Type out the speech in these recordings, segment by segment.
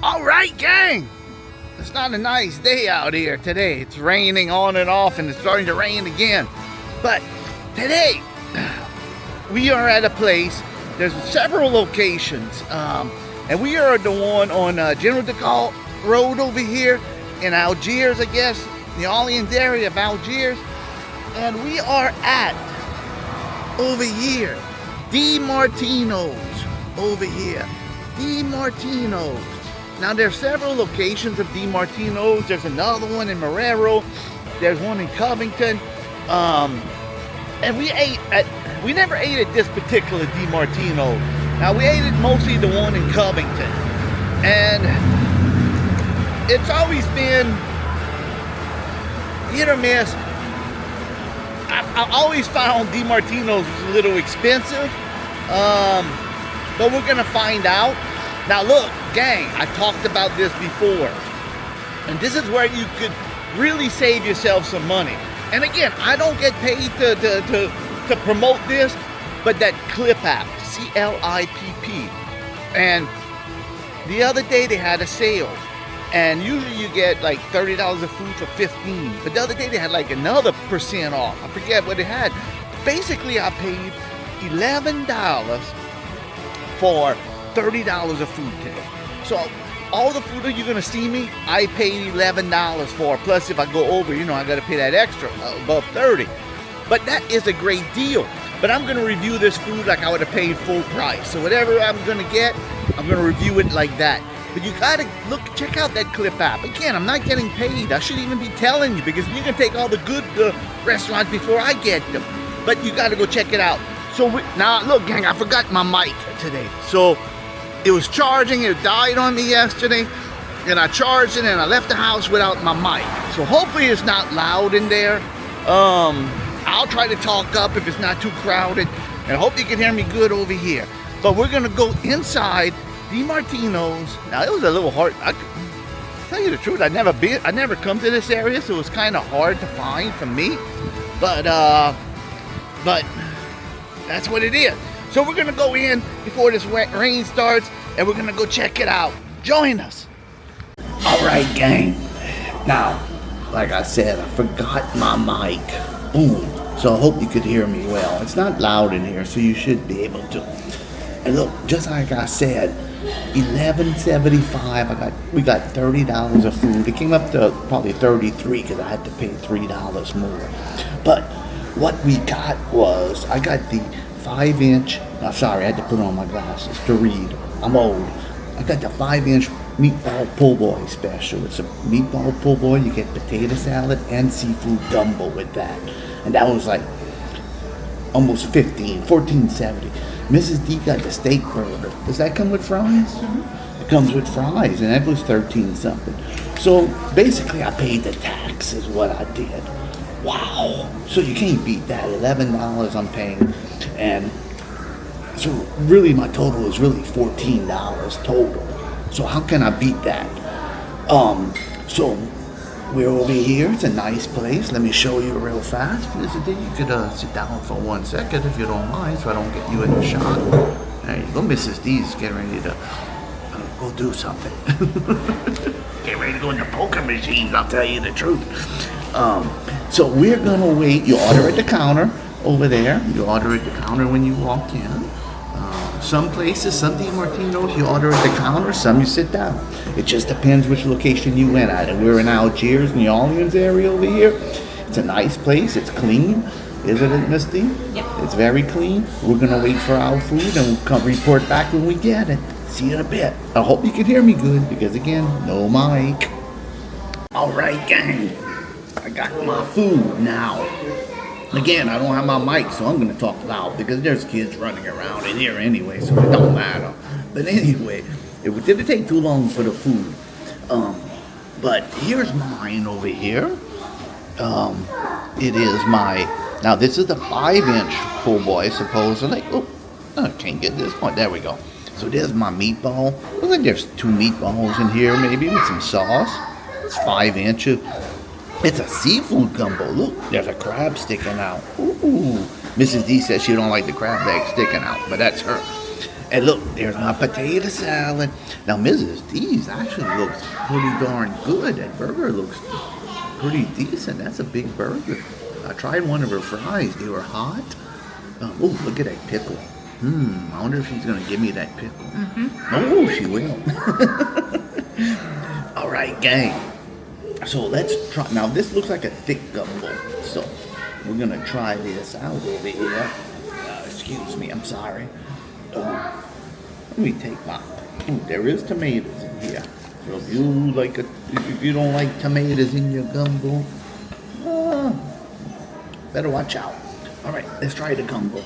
All right, gang. It's not a nice day out here today. It's raining on and off, and it's starting to rain again. But today, we are at a place. There's several locations, and we are the one on General de Gaulle Road over here in Algiers, I guess, the Orleans area of Algiers. And we are at, over here, DiMartino's, over here, DiMartino's. Now there's several locations of DiMartino's. There's another one in Marrero. There's one in Covington. And we never ate at this particular DiMartino's. Now we ate at mostly the one in Covington. And it's always been hit or miss. I always found DiMartino's was a little expensive. But we're gonna find out. Now look, gang, I talked about this before. And this is where you could really save yourself some money. And again, I don't get paid to promote this, but that Clip app, C-L-I-P-P. And the other day they had a sale. And usually you get like $30 of food for $15. But the other day they had like another % off. I forget what it had. Basically, I paid $11 for $30 of food today. So all the food that you're gonna see me, I paid $11 for. Plus, if I go over, I gotta pay that extra above 30. But that is a great deal. But I'm gonna review this food like I would have paid full price. So whatever I'm gonna get, I'm gonna review it like that. But you gotta check out that Clip app. Again, I'm not getting paid. I shouldn't even be telling you because you can take all the good restaurants before I get them. But you gotta go check it out. So now look, gang, I forgot my mic today. So it was charging, it died on me yesterday, and I charged it and I left the house without my mic. So hopefully it's not loud in there. I'll try to talk up if it's not too crowded, and I hope you can hear me good over here. But we're gonna go inside DiMartino's. Now it was a little hard. I tell you the truth, I never come to this area, so it was kind of hard to find for me. But that's what it is. So we're gonna go in before this rain starts, and we're gonna go check it out. Join us. All right, gang. Now, like I said, I forgot my mic. Boom. So I hope you could hear me well. It's not loud in here, so you should be able to. And look, just like I said, $11.75. We got $30 of food. It came up to probably $33 because I had to pay $3 more. But what we got was, I got the 5-inch, sorry, I had to put on my glasses to read. I'm old. I got the 5-inch meatball po' boy special. It's a meatball po' boy. You get potato salad and seafood gumbo with that. And that was like almost $14.70. Mrs. D got the steak burger. Does that come with fries? Mm-hmm. It comes with fries, and that was $13 something. So basically I paid the tax is what I did. Wow. So you can't beat that. $11 I'm paying. And so really my total is really $14 total. So how can I beat that? So we're over here. It's a nice place. Let me show you real fast. You could sit down for 1 second if you don't mind, so I don't get you in the shot. There you go. Mrs. D's getting ready to go do something. Get ready to go in the poker machines, I'll tell you the truth. So we're gonna wait. You order at the counter over there. You order at the counter when you walk in. Some places, some DiMartino's, you order at the counter, some you sit down. It just depends which location you went at. And we're in Algiers, in the Orleans area over here. It's a nice place. It's clean. Isn't it, Miss D? Yep. It's very clean. We're going to wait for our food and we'll come report back when we get it. See you in a bit. I hope you can hear me good because, again, no mic. All right, gang. I got my food now. Again, I don't have my mic, so I'm going to talk loud because there's kids running around in here anyway, so it don't matter. But anyway, it didn't take too long for the food. But here's mine over here. It is now this is the 5-inch po' boy, supposedly. Oh, I can't get this one. There we go. So there's my meatball. Looks like there's 2 meatballs in here, maybe, with some sauce. It's 5 inches. It's a seafood gumbo. Look, there's a crab sticking out. Ooh. Mrs. D says she don't like the crab leg sticking out, but that's her. And look, there's my potato salad. Now, Mrs. D's actually looks pretty darn good. That burger looks pretty decent. That's a big burger. I tried one of her fries. They were hot. Oh, look at that pickle. I wonder if she's going to give me that pickle. Oh, she will. All right, gang. So let's try. Now, this looks like a thick gumbo. So we're going to try this out over here. Excuse me, I'm sorry. Let me take my. There is tomatoes in here. So if you don't like tomatoes in your gumbo, better watch out. All right, let's try the gumbo.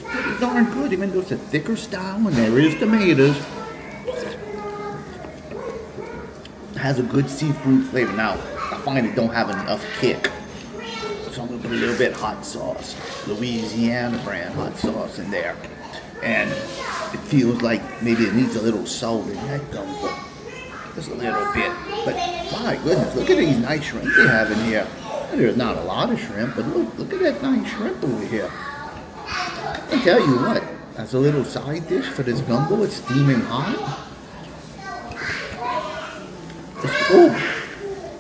Pretty darn good, even though it's a thicker style and there is tomatoes. It has a good seafood flavor. Now, I find it don't have enough kick. So I'm gonna put a little bit hot sauce, Louisiana brand hot sauce in there. And it feels like maybe it needs a little salt in that gumbo. Just a little bit. But my goodness, look at these nice shrimp they have in here. There's not a lot of shrimp, but look at that nice shrimp over here. I tell you what, as a little side dish for this gumbo, it's steaming hot.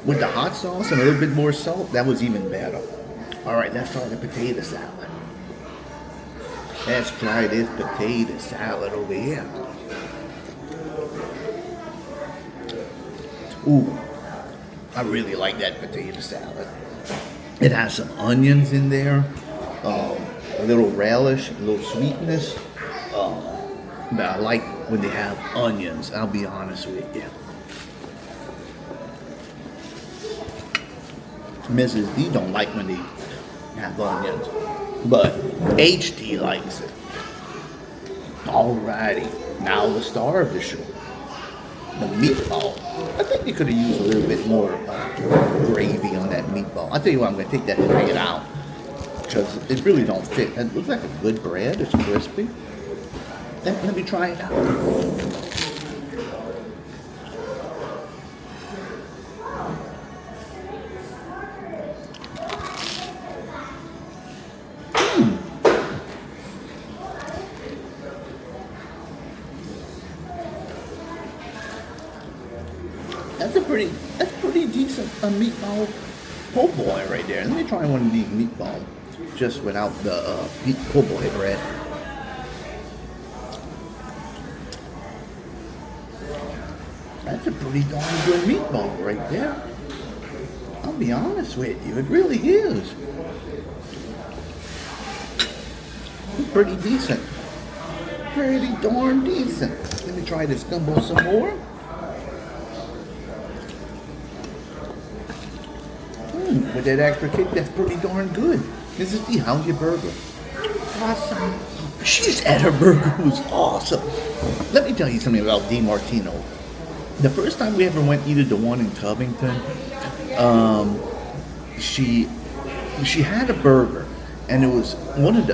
With the hot sauce and a little bit more salt, that was even better. All right, let's try the potato salad. Let's try this potato salad over here. Ooh, I really like that potato salad. It has some onions in there, a little relish, a little sweetness. But I like when they have onions, I'll be honest with you. Mrs. D don't like when they have onions, but HD likes it. Alrighty, now the star of the show, the meatball. I think they could have used a little bit more gravy on that meatball. I'll tell you what, I'm going to take that and bring it out because it really don't fit. It looks like a good bread. It's crispy. Let me try it out. That's pretty decent meatball po' boy right there. Let me try one of these meatballs just without the po' boy bread. That's a pretty darn good meatball right there. I'll be honest with you, it really is. It's pretty decent. Pretty darn decent. Let me try this gumbo some more. With that extra kick, that's pretty darn good. Mrs. D, how's your burger? Awesome. She said her burger was awesome. Let me tell you something about DiMartino's. The first time we ever went either the one in Covington, she had a burger, and it was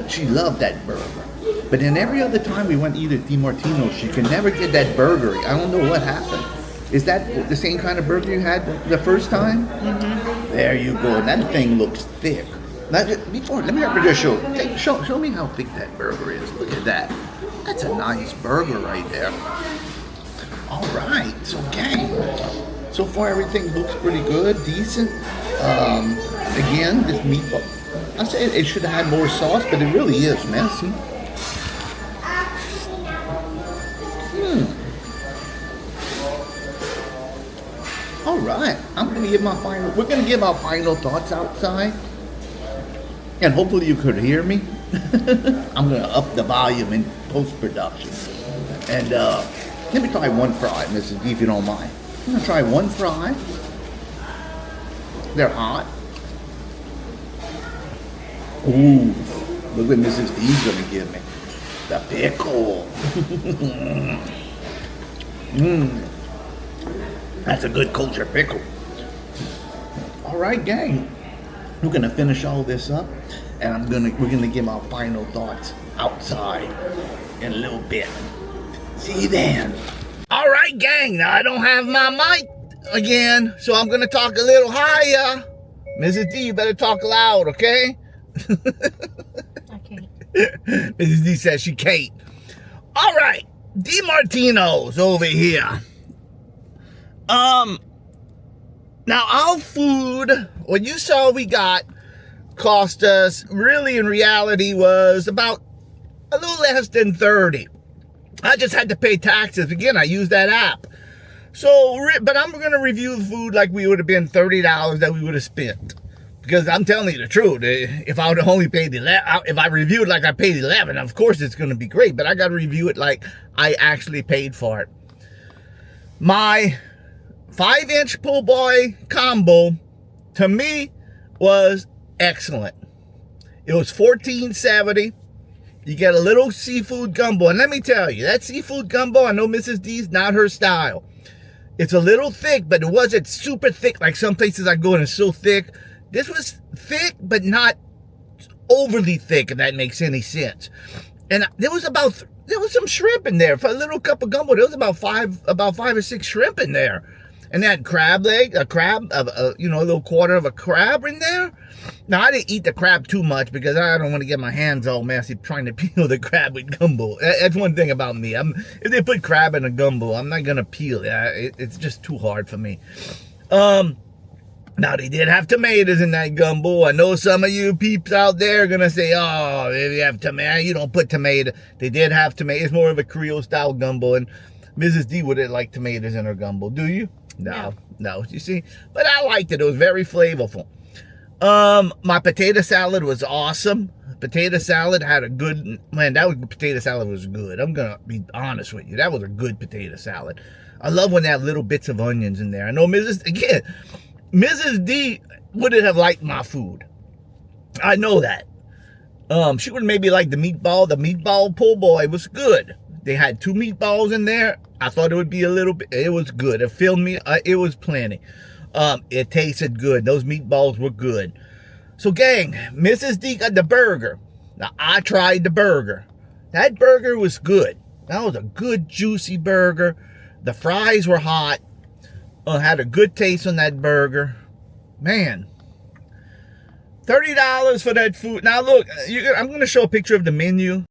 she loved that burger. But then every other time we went either DiMartino's, she could never get that burger. I don't know what happened. Is that the same kind of burger you had the first time? Mm-hmm. There you go. That thing looks thick. Now, let me just show me how thick that burger is. Look at that. That's a nice burger right there. All right. So, gang, so far everything looks pretty good, decent. Again, this meatball. I said it should have had more sauce, but it really is messy. All right, we're gonna give our final thoughts outside, and hopefully you could hear me. I'm gonna up the volume in post-production, and let me try one fry, Mrs. D, if you don't mind. I'm gonna try one fry. They're hot. Ooh, look what Mrs. D's gonna give me. The pickle. That's a good culture pickle. All right, gang. We're gonna finish all this up, and we're gonna give our final thoughts outside in a little bit. See you then. All right, gang. Now I don't have my mic again, so I'm gonna talk a little higher. Mrs. D, you better talk loud, okay? I can't. Mrs. D says she can't. All right, DiMartino's over here. Now our food, what you saw we got, cost us, really in reality, was about a little less than 30. I just had to pay taxes. Again, I used that app. So, but I'm going to review the food like we would have been $30 that we would have spent. Because I'm telling you the truth, if I would have only paid 11, if I reviewed like I paid 11, of course it's going to be great. But I got to review it like I actually paid for it. My 5-inch po' boy combo, to me, was excellent. It was $14.70. You get a little seafood gumbo. And let me tell you, that seafood gumbo, I know Mrs. D's not her style. It's a little thick, but it wasn't super thick like some places I go and it's so thick. This was thick, but not overly thick, if that makes any sense. And there was some shrimp in there. For a little cup of gumbo, there was about five or six shrimp in there. And they had crab leg, a little quarter of a crab in there. Now, I didn't eat the crab too much because I don't want to get my hands all messy trying to peel the crab with gumbo. That's one thing about me. If they put crab in a gumbo, I'm not going to peel it. It's just too hard for me. Now, they did have tomatoes in that gumbo. I know some of you peeps out there are going to say, oh, if you have tomato, you don't put tomato. They did have tomatoes. It's more of a Creole-style gumbo, and Mrs. D wouldn't like tomatoes in her gumbo. Do you? No. You see? But I liked it. It was very flavorful. My potato salad was awesome. Potato salad had a good, potato salad was good. I'm going to be honest with you. That was a good potato salad. I love when they have little bits of onions in there. I know Mrs. D wouldn't have liked my food. I know that. She would maybe like the meatball. The meatball po' boy was good. They had 2 meatballs in there. I thought it would be a little bit, it was good. It filled me, it was plenty. It tasted good. Those meatballs were good. So gang, Mrs. D got the burger. Now I tried the burger. That burger was good. That was a good juicy burger. The fries were hot. Had a good taste on that burger. Man, $30 for that food. Now look, I'm going to show a picture of the menu.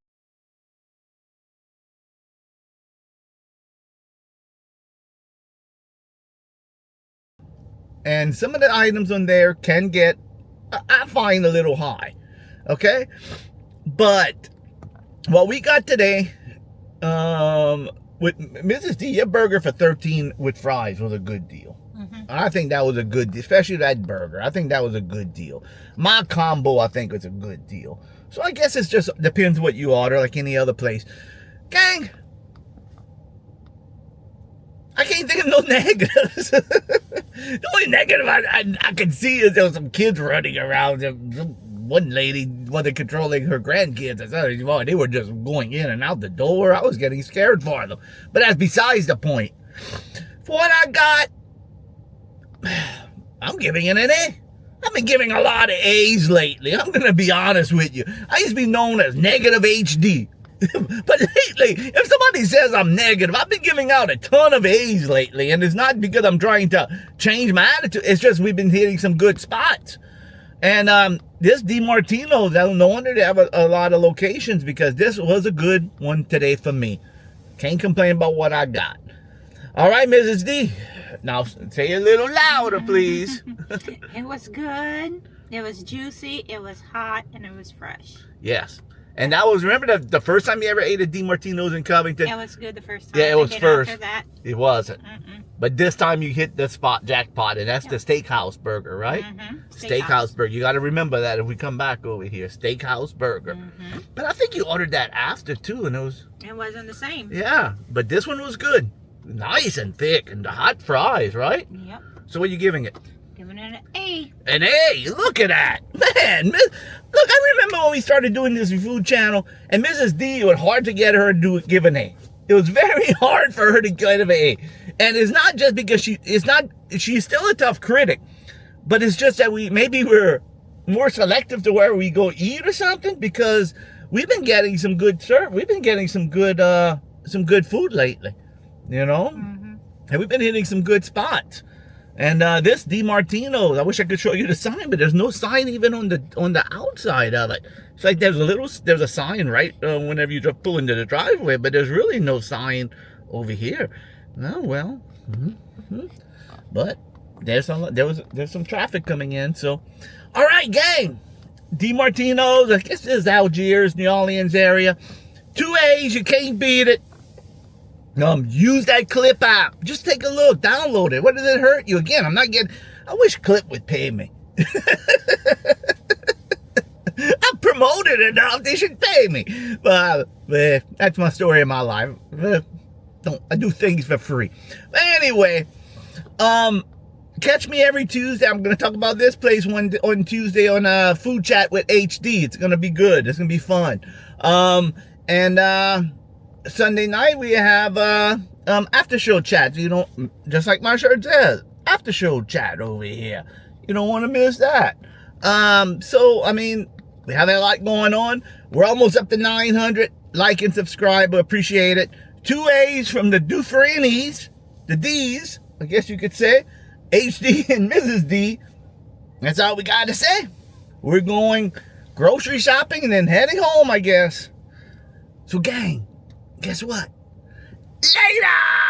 And some of the items on there can get, I find, a little high. Okay? But what we got today, with Mrs. D, your burger for $13 with fries was a good deal. Mm-hmm. I think that was a good deal, especially that burger. I think that was a good deal. My combo, I think, was a good deal. So I guess it just depends what you order, like any other place. Gang, I can't think of no negatives. The only negative I can see is there was some kids running around. One lady wasn't controlling her grandkids. They were just going in and out the door. I was getting scared for them. But that's besides the point. For what I got, I'm giving it an A. I've been giving a lot of A's lately. I'm going to be honest with you. I used to be known as negative HD. But lately, if somebody says I'm negative, I've been giving out a ton of A's lately. And it's not because I'm trying to change my attitude. It's just we've been hitting some good spots. And this DiMartino's, no wonder they have a lot of locations, because this was a good one today for me. Can't complain about what I got. All right, Mrs. D. Now, say it a little louder, please. It was good. It was juicy. It was hot. And it was fresh. Yes. And that was, remember the first time you ever ate at DiMartino's in Covington? It was good the first time. Yeah, it was first. After that, it wasn't. But this time you hit the jackpot, and that's the steakhouse burger, right? Steakhouse burger. You got to remember that if we come back over here. Steakhouse burger. But I think you ordered that after, too, and it wasn't the same. Yeah, but this one was good. Nice and thick, and the hot fries, right? Yep. So what are you giving it? Giving it an A. An A? Look at that. Man, look, I remember when we started doing this food channel, and Mrs. D, it was hard to get her to give an A. It was very hard for her to get an A. And it's not just because she's still a tough critic, but it's just that we're more selective to where we go eat or something, because we've been getting some good food lately, you know? And we've been hitting some good spots. And this DiMartino's, I wish I could show you the sign, but there's no sign even on the outside of it. It's like there's a sign right whenever you just pull into the driveway, but there's really no sign over here. Oh well, but there's some traffic coming in. So, all right, gang, DiMartino's. I guess this is Algiers, New Orleans area. 2 A's, you can't beat it. Use that Clip app. Just take a look. Download it. What does it hurt you? Again, I wish Clip would pay me. I'm promoted enough. They should pay me. But that's my story of my life. I do things for free. But anyway, catch me every Tuesday. I'm going to talk about this place on Tuesday on Food Chat with HD. It's going to be good. It's going to be fun. And Sunday night we have after show chat. You don't, just like my shirt says, after show chat over here. You don't want to miss that. So I mean, we have a lot going on. We're almost up to 900. Like and subscribe. I appreciate it. 2 A's from the Dufrene's, the D's, I guess you could say. HD and Mrs. D. That's all we got to say. We're going grocery shopping and then heading home, I guess. So gang, guess what? Later!